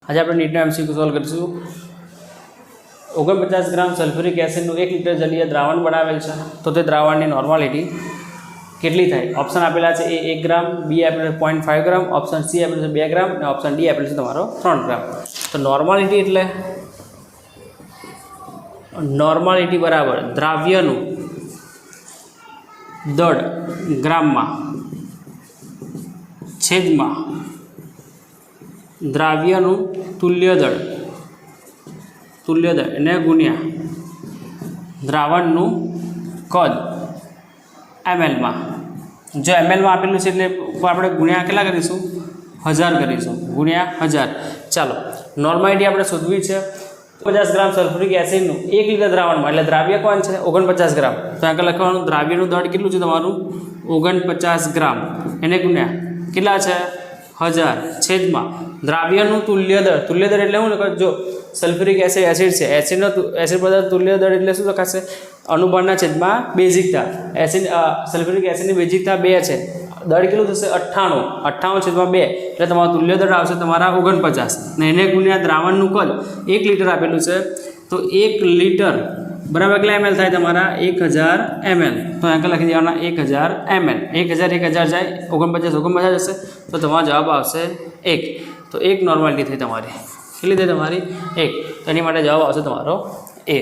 આજે આપણે નીટના MCQ solve કરીશું. 49 ગ્રામ સલ્ફ્યુરિક એસિડનું 1 લિટર જલીય દ્રાવણ બનાવેલ છે, તો તે દ્રાવણની નોર્માલિટી કેટલી થાય? ઓપ્શન આપેલા છે એ 1 ગ્રામ, બી આપેલું 0.5 ગ્રામ, ઓપ્શન સી આપેલું છે 2 ગ્રામ અને ઓપ્શન ડી આપેલું છે તમારો 3 ગ્રામ. તો નોર્માલિટી એટલે નોર્માલિટી બરાબર દ્રાવ્યનું દળ ગ્રામમાં છેદમાં દ્રાવ્યનું તુલ્ય દળ એને ગુણ્યા દ્રાવણનું કદ mlમાં. જો mlમાં આપેલું છે એટલે આપણે ગુણ્યા કેટલા કરીશું? 1000 કરીશું, ગુણ્યા 1000. ચાલો, નોર્માલિટી આપણે શોધવી છે. 50 ગ્રામ સલ્ફ્યુરિક એસિડનું 1 લિટર દ્રાવણમાં, એટલે દ્રાવ્ય કોણ છે? 49 ગ્રામ. તો આગળ લખવાનું દ્રાવ્યનું દળ કેટલું છે તમારું? 49 ગ્રામ. એને ગુણ્યા કેટલા છે? 1000 છેદમાં દ્રાવ્યનું તુલ્ય દળ એટલે શું લખાય? જો સલ્ફ્યુરિક એસિડ છે, એસિડ પદાર્થ તુલ્ય દળ એટલે શું લખાશે? અણુબળના છેદમાં બેઝિકતા. સલ્ફ્યુરિક એસિડની બેઝિકતા 2 છે, દળ કેટલું થશે? 98 છેદમાં 2, એટલે તમારું તુલ્ય દળ આવશે તમારા 49. ને એને ગુણ્યા દ્રાવણનું કદ 1 લિટર આપેલું છે, તો 1 લિટર બરાબર કેટલા ml થાય તમારા? 1000 ml. તો આગળ લખી દેવાના 1000 ml. 1000 જાય, 49 જશે, તો તમારો જવાબ આવશે 1. તો 1 નોર્માલિટી થઈ તમારી. કેટલી થઈ તમારી? 1. તો એની માટે જવાબ આવશે તમારો A.